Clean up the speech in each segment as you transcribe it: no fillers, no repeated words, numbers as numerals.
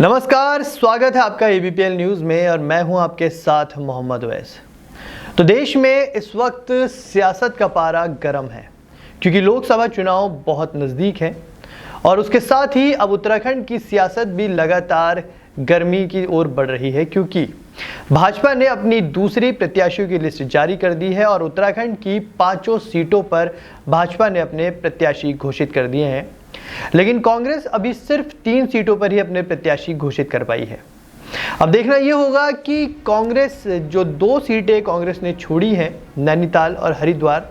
नमस्कार, स्वागत है आपका एबीपीएल न्यूज़ में और मैं हूं आपके साथ मोहम्मद अवैस। तो देश में इस वक्त सियासत का पारा गर्म है क्योंकि लोकसभा चुनाव बहुत नज़दीक है और उसके साथ ही अब उत्तराखंड की सियासत भी लगातार गर्मी की ओर बढ़ रही है क्योंकि भाजपा ने अपनी दूसरी प्रत्याशियों की लिस्ट जारी कर दी है और उत्तराखंड की 5 सीटों पर भाजपा ने अपने प्रत्याशी घोषित कर दिए हैं। लेकिन कांग्रेस अभी सिर्फ 3 सीटों पर ही अपने प्रत्याशी घोषित कर पाई है। अब देखना यह होगा कि कांग्रेस जो 2 सीटें कांग्रेस ने छोड़ी हैं, नैनीताल और हरिद्वार,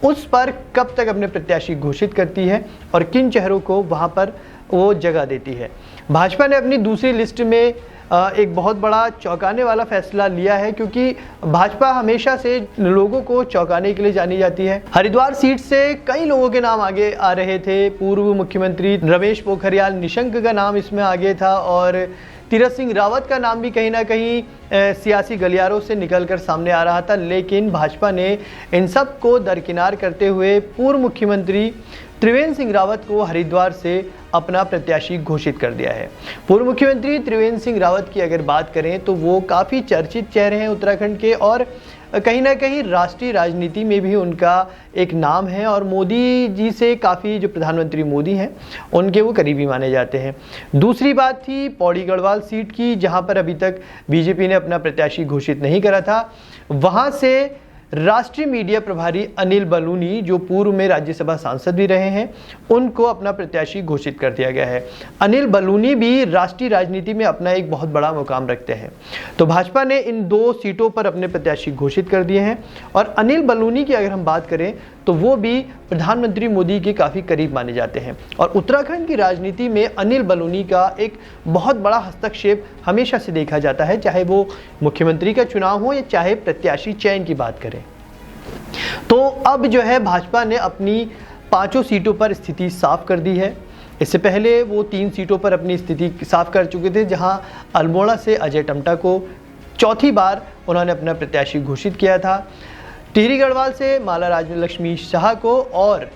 उस पर कब तक अपने प्रत्याशी घोषित करती है और किन चेहरों को वहां पर वो जगह देती है। भाजपा ने अपनी दूसरी लिस्ट में एक बहुत बड़ा चौंकाने वाला फैसला लिया है क्योंकि भाजपा हमेशा से लोगों को चौंकाने के लिए जानी जाती है। हरिद्वार सीट से कई लोगों के नाम आगे आ रहे थे। पूर्व मुख्यमंत्री रमेश पोखरियाल निशंक का नाम इसमें आगे था और तीरथ सिंह रावत का नाम भी कहीं ना कहीं सियासी गलियारों से निकलकर सामने आ रहा था। लेकिन भाजपा ने इन सब को दरकिनार करते हुए पूर्व मुख्यमंत्री त्रिवेंद्र सिंह रावत को हरिद्वार से अपना प्रत्याशी घोषित कर दिया है। पूर्व मुख्यमंत्री त्रिवेंद्र सिंह रावत की अगर बात करें तो वो काफ़ी चर्चित चेहरे हैं उत्तराखंड के और कहीं ना कहीं राष्ट्रीय राजनीति में भी उनका एक नाम है और मोदी जी से काफ़ी, जो प्रधानमंत्री मोदी हैं उनके वो करीबी माने जाते हैं। दूसरी बात थी पौड़ी गढ़वाल सीट की, जहां पर अभी तक बीजेपी ने अपना प्रत्याशी घोषित नहीं करा था। वहां से राष्ट्रीय मीडिया प्रभारी अनिल बलूनी, जो पूर्व में राज्यसभा सांसद भी रहे हैं, उनको अपना प्रत्याशी घोषित कर दिया गया है। अनिल बलूनी भी राष्ट्रीय राजनीति में अपना एक बहुत बड़ा मुकाम रखते हैं। तो भाजपा ने इन 2 सीटों पर अपने प्रत्याशी घोषित कर दिए हैं और अनिल बलूनी की अगर हम बात करें तो वो भी प्रधानमंत्री मोदी के काफ़ी करीब माने जाते हैं और उत्तराखंड की राजनीति में अनिल बलूनी का एक बहुत बड़ा हस्तक्षेप हमेशा से देखा जाता है, चाहे वो मुख्यमंत्री का चुनाव हो या चाहे प्रत्याशी चयन की बात करें। तो अब जो है भाजपा ने अपनी 5 सीटों पर स्थिति साफ कर दी है। इससे पहले वो 3 सीटों पर अपनी स्थिति साफ कर चुके थे, जहां अल्मोड़ा से अजय टम्टा को चौथी बार उन्होंने अपना प्रत्याशी घोषित किया था। टिहरी गढ़वाल से माला राज्यलक्ष्मी शाह को और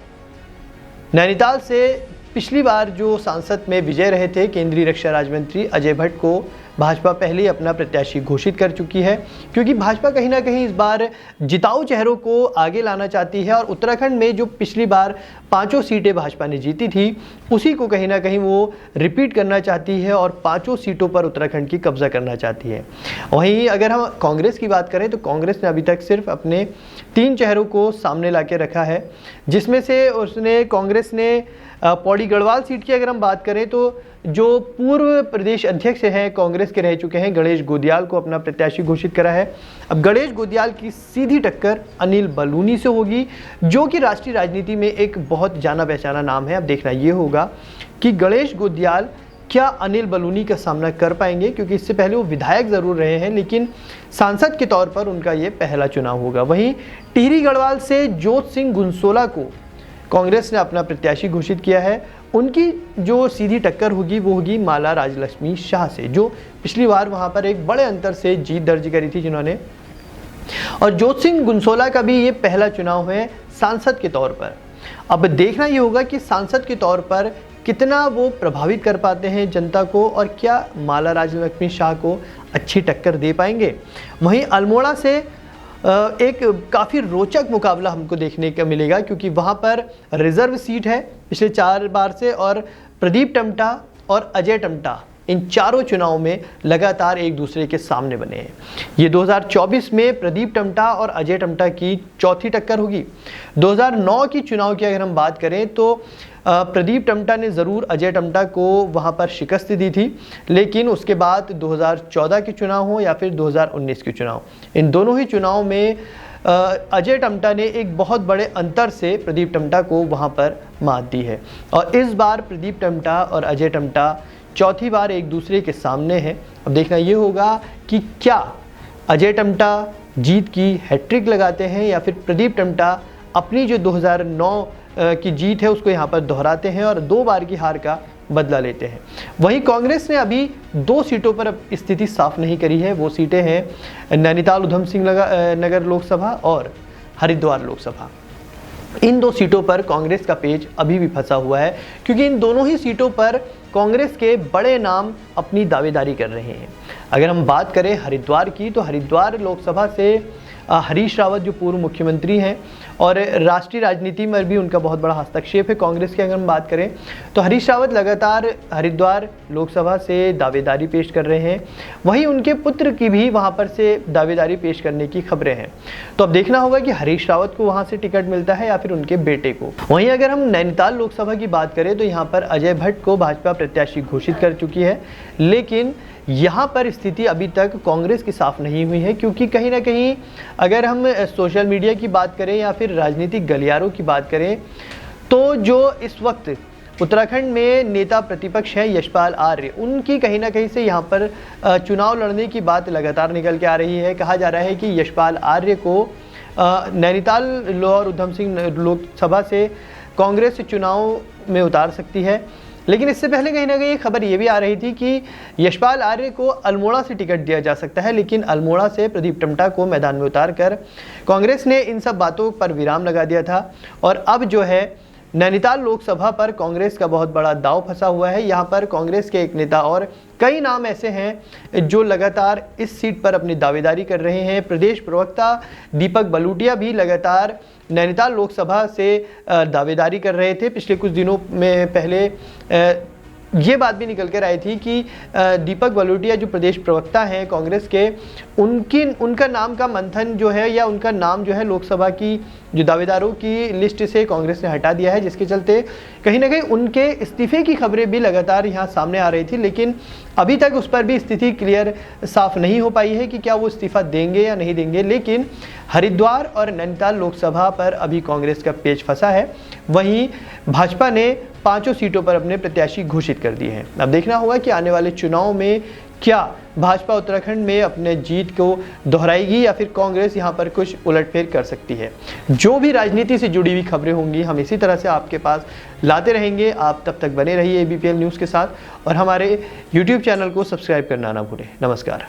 नैनीताल से पिछली बार जो सांसद में विजय रहे थे केंद्रीय रक्षा राज्य मंत्री अजय भट्ट को भाजपा पहले ही अपना प्रत्याशी घोषित कर चुकी है क्योंकि भाजपा कहीं ना कहीं इस बार जिताऊ चेहरों को आगे लाना चाहती है और उत्तराखंड में जो पिछली बार 5 सीटें भाजपा ने जीती थी उसी को कहीं ना कहीं वो रिपीट करना चाहती है और 5 सीटों पर उत्तराखंड की कब्जा करना चाहती है। वहीं अगर हम कांग्रेस की बात करें तो कांग्रेस ने अभी तक सिर्फ अपने 3 चेहरों को सामने ला के रखा है, जिसमें से कांग्रेस ने पौड़ी गढ़वाल सीट की अगर हम बात करें तो जो पूर्व प्रदेश अध्यक्ष हैं कांग्रेस के रह चुके हैं गणेश गोदियाल को अपना प्रत्याशी घोषित करा है। अब गणेश गोदियाल की सीधी टक्कर अनिल बलूनी से होगी, जो कि राष्ट्रीय राजनीति में एक बहुत जाना पहचाना नाम है। अब देखना ये होगा कि गणेश गोदियाल क्या अनिल बलूनी का सामना कर पाएंगे, क्योंकि इससे पहले वो विधायक ज़रूर रहे हैं लेकिन सांसद के तौर पर उनका ये पहला चुनाव होगा। वहीं टिहरी गढ़वाल से जोत सिंह गुंसोला को कांग्रेस ने अपना प्रत्याशी घोषित किया है। उनकी जो सीधी टक्कर होगी वो होगी माला राज्यलक्ष्मी शाह से, जो पिछली बार वहां पर एक बड़े अंतर से जीत दर्ज करी थी जिन्होंने। और जोत सिंह गुंसोला का भी ये पहला चुनाव है सांसद के तौर पर। अब देखना ये होगा कि सांसद के तौर पर कितना वो प्रभावित कर पाते हैं जनता को और क्या माला राज्यलक्ष्मी शाह को अच्छी टक्कर दे पाएंगे। वहीं अल्मोड़ा से एक काफ़ी रोचक मुकाबला हमको देखने का मिलेगा क्योंकि वहाँ पर रिजर्व सीट है पिछले 4 बार से और प्रदीप टम्टा और अजय टम्टा इन चारों चुनावों में लगातार एक दूसरे के सामने बने हैं। ये 2024 में प्रदीप टम्टा और अजय टम्टा की चौथी टक्कर होगी। 2009 की चुनाव की अगर हम बात करें तो प्रदीप टम्टा ने ज़रूर अजय टम्टा को वहाँ पर शिकस्त दी थी, लेकिन उसके बाद 2014 के चुनाव हो या फिर 2019 के चुनाव, इन दोनों ही चुनाव में अजय टम्टा ने एक बहुत बड़े अंतर से प्रदीप टम्टा को वहाँ पर मात दी है। और इस बार प्रदीप टम्टा और अजय टम्टा चौथी बार एक दूसरे के सामने हैं। अब देखना ये होगा कि क्या अजय टम्टा जीत की हैट्रिक लगाते हैं या फिर प्रदीप टम्टा अपनी जो 2009 की जीत है उसको यहाँ पर दोहराते हैं और 2 बार की हार का बदला लेते हैं। वहीं कांग्रेस ने अभी 2 सीटों पर स्थिति साफ नहीं करी है। वो सीटें हैं नैनीताल उधम सिंह नगर लोकसभा और हरिद्वार लोकसभा। इन 2 सीटों पर कांग्रेस का पेच अभी भी फंसा हुआ है क्योंकि इन दोनों ही सीटों पर कांग्रेस के बड़े नाम अपनी दावेदारी कर रहे हैं। अगर हम बात करें हरिद्वार की, तो हरिद्वार लोकसभा से हरीश रावत जो पूर्व मुख्यमंत्री हैं और राष्ट्रीय राजनीति में भी उनका बहुत बड़ा हस्तक्षेप है कांग्रेस की, अगर हम बात करें तो हरीश रावत लगातार हरिद्वार लोकसभा से दावेदारी पेश कर रहे हैं। वहीं उनके पुत्र की भी वहां पर से दावेदारी पेश करने की खबरें हैं। तो अब देखना होगा कि हरीश रावत को वहां से टिकट मिलता है या फिर उनके बेटे को। वहीं अगर हम नैनीताल लोकसभा की बात करें तो यहाँ पर अजय भट्ट को भाजपा प्रत्याशी घोषित कर चुकी है, लेकिन यहाँ पर स्थिति अभी तक कांग्रेस की साफ नहीं हुई है, क्योंकि कहीं ना कहीं अगर हम सोशल मीडिया की बात करें या फिर राजनीतिक गलियारों की बात करें तो जो इस वक्त उत्तराखंड में नेता प्रतिपक्ष हैं यशपाल आर्य, उनकी कहीं ना कहीं से यहाँ पर चुनाव लड़ने की बात लगातार निकल के आ रही है। कहा जा रहा है कि यशपाल आर्य को नैनीताल लोअर उधम सिंह लोकसभा से कांग्रेस चुनाव में उतार सकती है। लेकिन इससे पहले कहीं ना कहीं खबर ये भी आ रही थी कि यशपाल आर्य को अल्मोड़ा से टिकट दिया जा सकता है, लेकिन अल्मोड़ा से प्रदीप टम्टा को मैदान में उतारकर कांग्रेस ने इन सब बातों पर विराम लगा दिया था। और अब जो है नैनीताल लोकसभा पर कांग्रेस का बहुत बड़ा दांव फंसा हुआ है। यहाँ पर कांग्रेस के एक नेता और कई नाम ऐसे हैं जो लगातार इस सीट पर अपनी दावेदारी कर रहे हैं। प्रदेश प्रवक्ता दीपक बलूटिया भी लगातार नैनीताल लोकसभा से दावेदारी कर रहे थे। पिछले कुछ दिनों में पहले ये बात भी निकल कर आई थी कि दीपक बलूटिया जो प्रदेश प्रवक्ता हैं कांग्रेस के, उनका नाम का मंथन जो है या उनका नाम जो है लोकसभा की जो दावेदारों की लिस्ट से कांग्रेस ने हटा दिया है, जिसके चलते कहीं ना कहीं उनके इस्तीफे की खबरें भी लगातार यहाँ सामने आ रही थी। लेकिन अभी तक उस पर भी स्थिति क्लियर साफ नहीं हो पाई है कि क्या वो इस्तीफा देंगे या नहीं देंगे। लेकिन हरिद्वार और नैनीताल लोकसभा पर अभी कांग्रेस का पेच फंसा है। वहीं भाजपा ने 5 सीटों पर अपने प्रत्याशी घोषित कर दिए हैं। अब देखना होगा कि आने वाले चुनाव में क्या भाजपा उत्तराखंड में अपने जीत को दोहराएगी या फिर कांग्रेस यहां पर कुछ उलटफेर कर सकती है। जो भी राजनीति से जुड़ी हुई खबरें होंगी हम इसी तरह से आपके पास लाते रहेंगे। आप तब तक बने रहिए ABPL न्यूज़ के साथ और हमारे YouTube चैनल को सब्सक्राइब करना ना भूलें। नमस्कार।